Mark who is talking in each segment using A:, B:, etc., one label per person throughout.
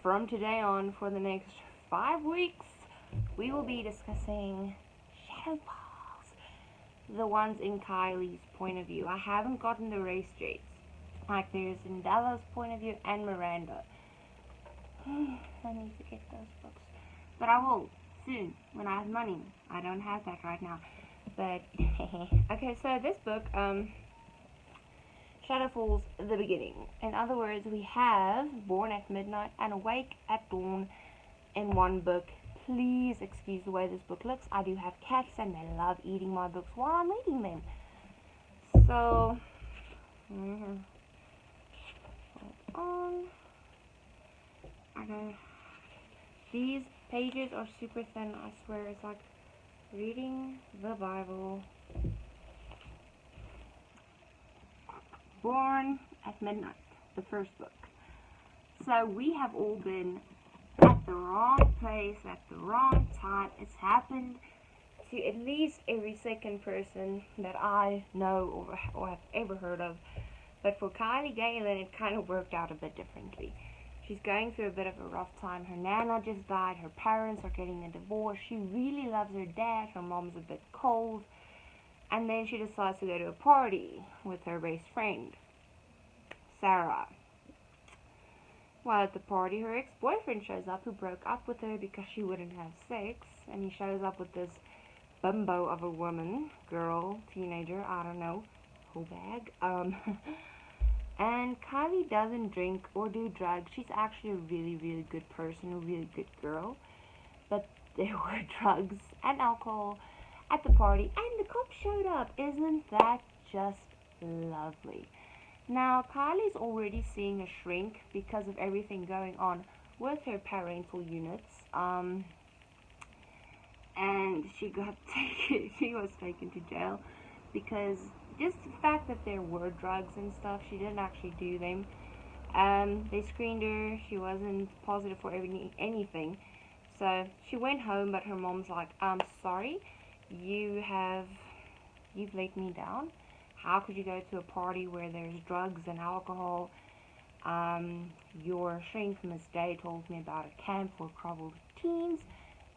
A: from today on, for the next 5 weeks, we will be discussing shadow balls. The ones in Kylie's point of view. I haven't gotten the race yet. Like, there's Indella's point of view and Miranda. I need to get those books. But I will, soon, when I have money. I don't have that right now. But, okay, so this book, Shadow Falls, the beginning. In other words, we have Born at Midnight and Awake at Dawn in one book. Please excuse the way this book looks. I do have cats and they love eating my books while I'm reading them. So, hold on. Okay. These pages are super thin, I swear. It's like reading the Bible. Born at Midnight, the first book. So we have all been at the wrong place at the wrong time. It's happened to at least every second person that I know or have ever heard of. But for Kylie Galen, it kind of worked out a bit differently. She's going through a bit of a rough time. Her nana just died. Her parents are getting a divorce. She really loves her dad. Her mom's a bit cold. And then she decides to go to a party with her best friend, Sarah. While at the party, her ex-boyfriend shows up, who broke up with her because she wouldn't have sex. And he shows up with this bimbo of a woman, girl, teenager, I don't know, whole bag. And Kylie doesn't drink or do drugs. She's actually a really, really good person, a really good girl. But there were drugs and alcohol at the party, and the cops showed up. Isn't that just lovely? Now, Kylie's already seeing a shrink because of everything going on with her parental units. And she was taken to jail because just the fact that there were drugs and stuff, she didn't actually do them. They screened her. She wasn't positive for anything. So she went home, but her mom's like, sorry, you've let me down. How could you go to a party where there's drugs and alcohol? Your shrink, Miss Day, told me about a camp for troubled teens,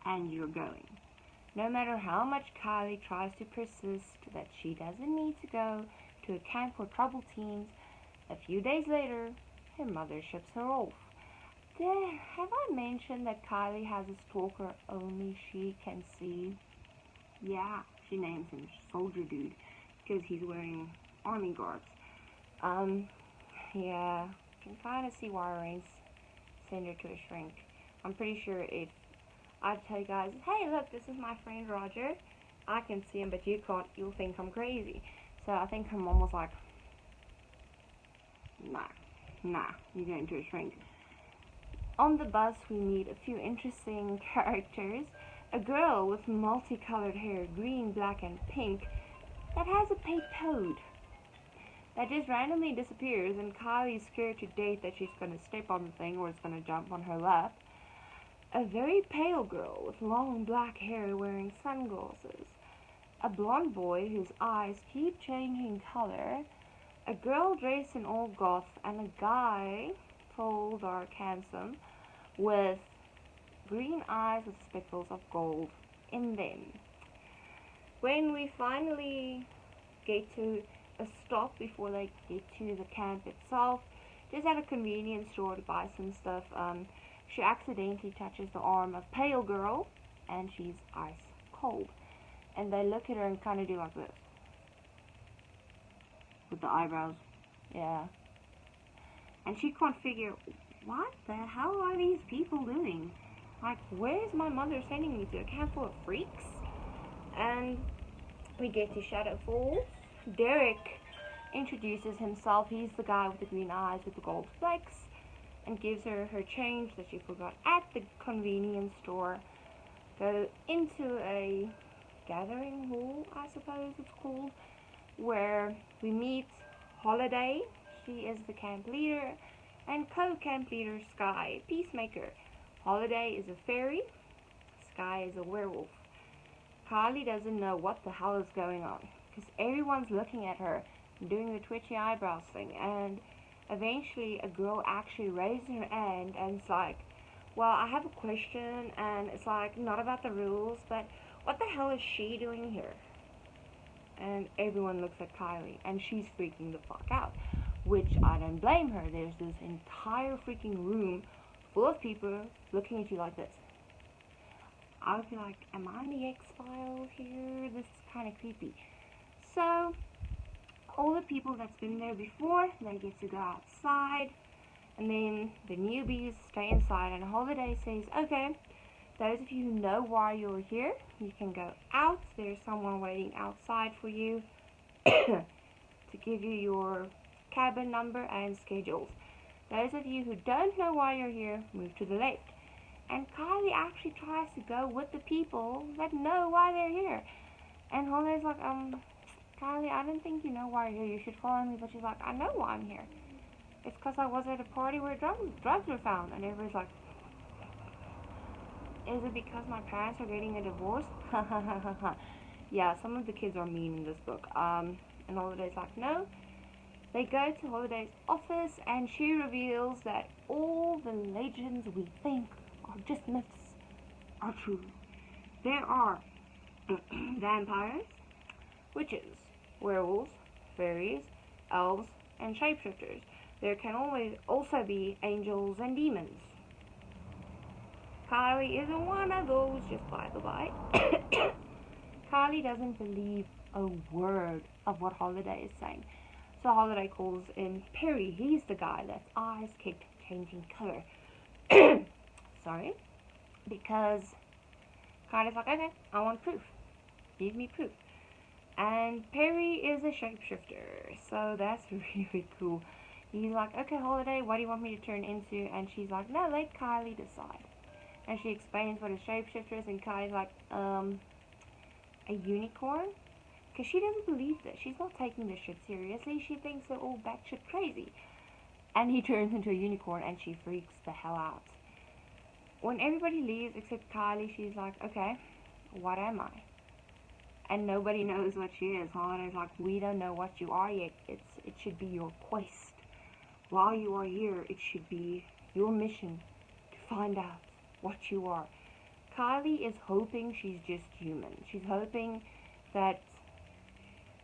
A: and you're going. No matter how much Kylie tries to persist that she doesn't need to go to a camp for troubled teens, a few days later, her mother ships her off. Have I mentioned that Kylie has a stalker only she can see? Yeah, she names him Soldier Dude because he's wearing army guards. Yeah, you can kind of see why Rain's send her to a shrink. I'm pretty sure if I tell you guys, hey, look, this is my friend Roger, I can see him, but you can't, you'll think I'm crazy. So I think her mom was like, nah, you're going to a shrink. On the bus, we meet a few interesting characters. A girl with multicolored hair, green, black, and pink, that has a pet toad that just randomly disappears, and Kylie's scared to death that she's going to step on the thing or it's going to jump on her lap. A very pale girl with long black hair wearing sunglasses. A blonde boy whose eyes keep changing color. A girl dressed in all goth, and a guy, tall, dark, handsome, with green eyes with speckles of gold in them. When we finally get to a stop before they get to the camp itself, just at a convenience store to buy some stuff, she accidentally touches the arm of Pale Girl, and she's ice cold. And they look at her and kind of do like this. With the eyebrows. Yeah. And she can't figure, what the hell are these people doing? Like, where's my mother sending me to? A camp full of freaks? And we get to Shadow Falls. Derek introduces himself. He's the guy with the green eyes with the gold flakes, and gives her her change that she forgot at the convenience store. Go into a gathering hall, I suppose it's called, where we meet Holiday. She is the camp leader, and co-camp leader Sky, Peacemaker. Holiday is a fairy, Sky is a werewolf. Kylie doesn't know what the hell is going on, because everyone's looking at her, doing the twitchy eyebrows thing, and eventually a girl actually raises her hand and is like, Well, I have a question, and it's like not about the rules, but what the hell is she doing here? And everyone looks at Kylie, and she's freaking the fuck out, which I don't blame her. There's this entire freaking room full of people looking at you like this. I would be like, am I in the X-Files here? This is kind of creepy. So, all the people that's been there before, they get to go outside, and then the newbies stay inside, and Holiday says, okay, those of you who know why you're here, you can go out. There's someone waiting outside for you to give you your cabin number and schedules. Those of you who don't know why you're here, move to the left. And Kylie actually tries to go with the people that know why they're here. And Holiday's like, Kylie, I don't think you know why you're here. You should follow me. But she's like, I know why I'm here. It's because I was at a party where drugs were found. And everybody's like, is it because my parents are getting a divorce? Yeah, some of the kids are mean in this book. And Holiday's like, no. They go to Holiday's office, and she reveals that all the legends we think are just myths are true. There are vampires, witches, werewolves, fairies, elves, and shapeshifters. There can always also be angels and demons. Kylie isn't one of those, just by the by. Kylie doesn't believe a word of what Holiday is saying. So Holiday calls in Perry. He's the guy that's eyes kept changing color. Sorry. Because Kylie's like, okay, I want proof. Give me proof. And Perry is a shapeshifter. So that's really cool. He's like, okay, Holiday, what do you want me to turn into? And she's like, no, let Kylie decide. And she explains what a shapeshifter is. And Kylie's like, a unicorn? Because she doesn't believe this. She's not taking this shit seriously. She thinks they're all batshit crazy. And he turns into a unicorn, and she freaks the hell out. When everybody leaves except Kylie, she's like, okay, what am I? And nobody knows what she is. Holiday's like, we don't know what you are yet. It should be your quest. While you are here, it should be your mission to find out what you are. Kylie is hoping she's just human. She's hoping that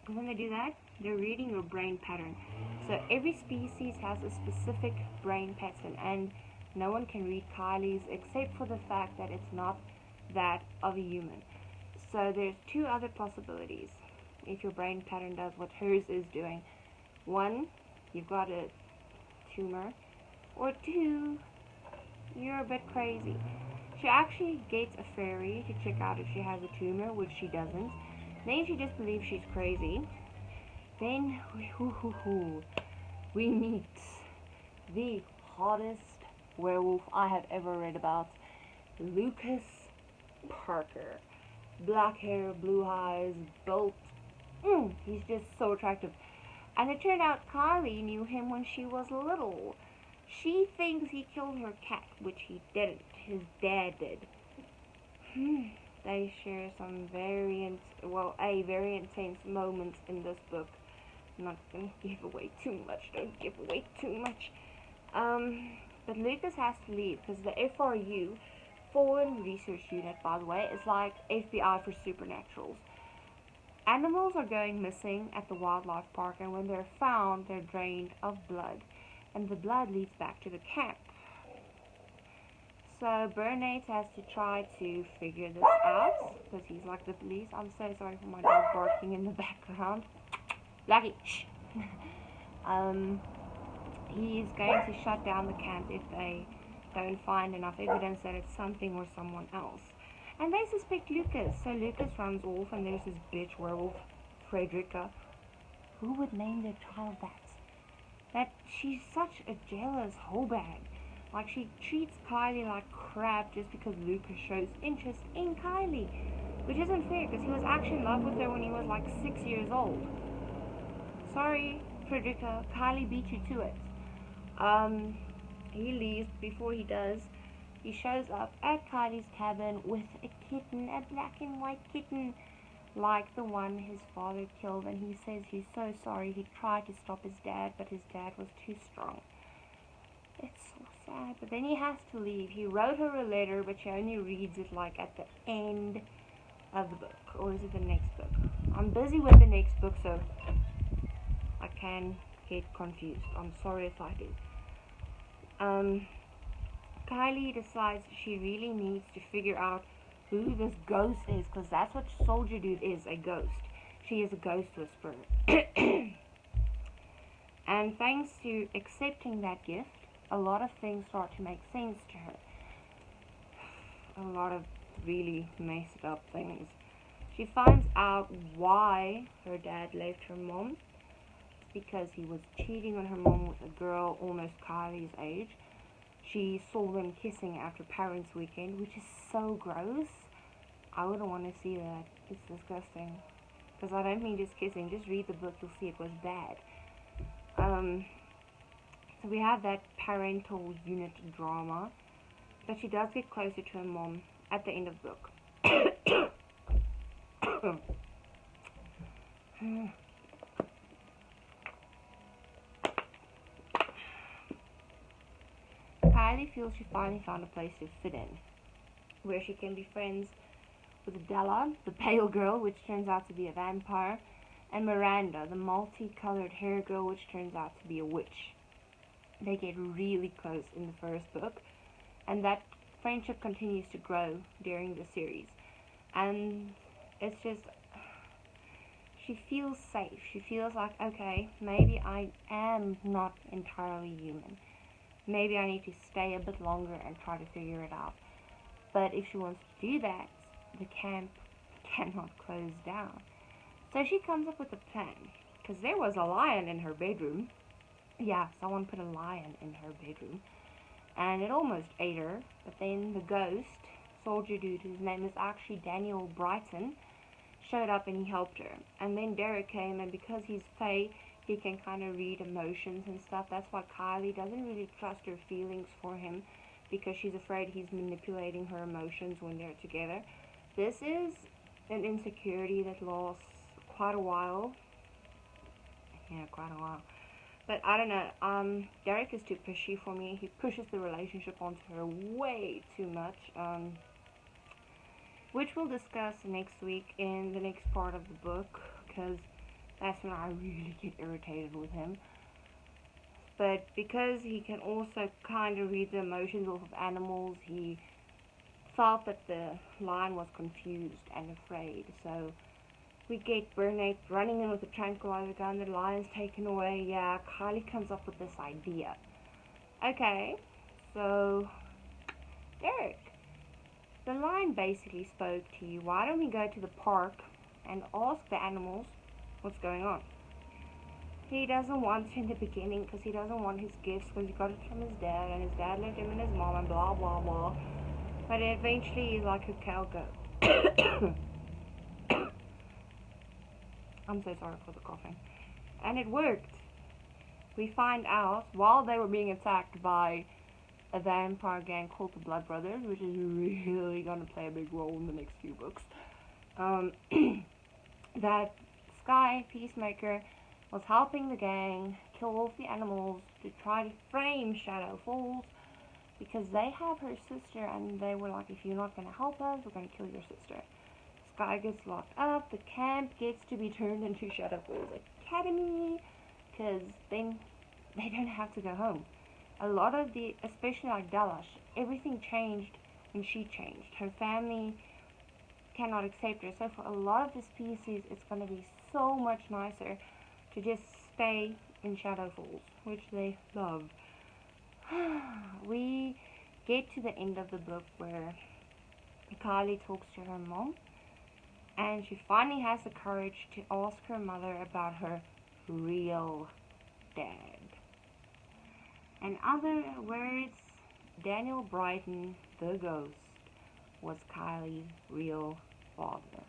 A: when they do that, they're reading your brain pattern. So every species has a specific brain pattern, and no one can read Kylie's except for the fact that it's not that of a human. So there's two other possibilities if your brain pattern does what hers is doing. One, you've got a tumor, or two, you're a bit crazy. She actually gets a fairy to check out if she has a tumor, which she doesn't. Then she just believes she's crazy. Then we meet the hottest werewolf I have ever read about, Lucas Parker. Black hair, blue eyes, built. He's just so attractive. And it turned out Kylie knew him when she was little. She thinks he killed her cat, which he didn't. His dad did. They share some very intense moments in this book. I'm not going to give away too much. Don't give away too much. But Lucas has to leave because the FRU, Foreign Research Unit, by the way, is like FBI for supernaturals. Animals are going missing at the wildlife park, and when they're found, they're drained of blood. And the blood leads back to the camp. So Bernate has to try to figure this out because he's like the police. I'm so sorry for my dog barking in the background. Blackie, shh. He's going to shut down the camp if they don't find enough evidence that it's something or someone else. And they suspect Lucas. So Lucas runs off, and there's this bitch werewolf, Frederica. Who would name their child that? That she's such a jealous hoe bag. Like, she treats Kylie like crap just because Lucas shows interest in Kylie. Which isn't fair, because he was actually in love with her when he was like 6 years old. Sorry, Frederica, Kylie beat you to it. He leaves. Before he does, he shows up at Kylie's cabin with a kitten, a black and white kitten, like the one his father killed, and he says he's so sorry. He tried to stop his dad, but his dad was too strong. It's so sad. But then he has to leave. He wrote her a letter, but she only reads it like at the end of the book. Or is it the next book? I'm busy with the next book, so I can get confused. I'm sorry if I do. Kylie decides she really needs to figure out who this ghost is, because that's what Soldier Dude is, a ghost. She is a ghost whisperer. And thanks to accepting that gift, a lot of things start to make sense to her. A lot of really messed up things. She finds out why her dad left her mom. It's because he was cheating on her mom with a girl almost Kylie's age. She saw them kissing after Parents' Weekend, which is so gross. I wouldn't want to see that. It's disgusting. Because I don't mean just kissing. Just read the book. You'll see it was bad. So we have that parental unit drama. But she does get closer to her mom at the end of the book. Kylie feels she finally found a place to fit in, where she can be friends with Della, the pale girl, which turns out to be a vampire, and Miranda, the multicolored hair girl, which turns out to be a witch. They get really close in the first book, and that friendship continues to grow during the series. And it's just, she feels safe. She feels like, okay, maybe I am not entirely human. Maybe I need to stay a bit longer and try to figure it out. But if she wants to do that, the camp cannot close down. So she comes up with a plan, because there was a lion in her bedroom. Yeah, someone put a lion in her bedroom, and it almost ate her. But then the ghost, Soldier Dude, whose name is actually Daniel Brighton, showed up and he helped her. And then Derek came, and because he's Fae, he can kind of read emotions and stuff. That's why Kylie doesn't really trust her feelings for him, because she's afraid he's manipulating her emotions when they're together. This is an insecurity that lasts quite a while. Yeah, quite a while. But I don't know, Derek is too pushy for me. He pushes the relationship onto her way too much, which we'll discuss next week in the next part of the book, because that's when I really get irritated with him. But because he can also kind of read the emotions off of animals, he felt that the lion was confused and afraid. So we get Bernate running in with a tranquilizer gun, the lion's taken away. Yeah, Kylie comes up with this idea. Okay, so Derek, the lion basically spoke to you. Why don't we go to the park and ask the animals what's going on? He doesn't want to in the beginning, because he doesn't want his gifts, because he got it from his dad, and his dad left him and his mom, and blah blah blah. But eventually he's like, okay, I'll go. I'm so sorry for the coughing. And it worked. We find out, while they were being attacked by a vampire gang called the Blood Brothers, which is really going to play a big role in the next few books, that Sky, Peacemaker, was helping the gang kill off the animals to try to frame Shadow Falls, because they have her sister, and they were like, if you're not going to help us, we're going to kill your sister. Sky gets locked up, the camp gets to be turned into Shadow Falls Academy, because then they don't have to go home. A lot of the, especially like Dalash, everything changed when she changed. Her family cannot accept her, so for a lot of the species, it's going to be so much nicer to just stay in Shadow Falls, which they love. We get to the end of the book where Kylie talks to her mom, and she finally has the courage to ask her mother about her real dad. In other words, Daniel Brighton, the ghost, was Kylie's real father.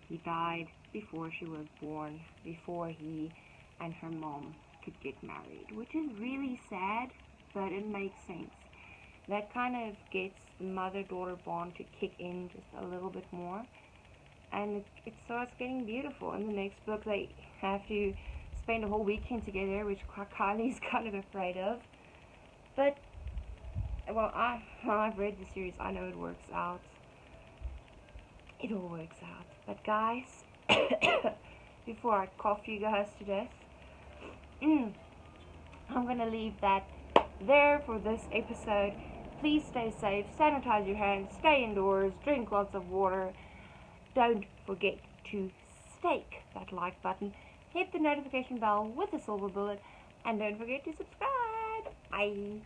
A: He died before she was born, before he and her mom could get married, which is really sad, but it makes sense. That kind of gets the mother-daughter bond to kick in just a little bit more, and it starts getting beautiful. In the next book, they have to spend a whole weekend together, which Kylie's kind of afraid of. But well, I've read the series. I know it works out. It all works out. But guys, before I cough you guys to death, I'm gonna leave that there for this episode. Please stay safe, sanitize your hands, stay indoors, drink lots of water. Don't forget to stake that like button, hit the notification bell with the silver bullet, and don't forget to subscribe. Bye.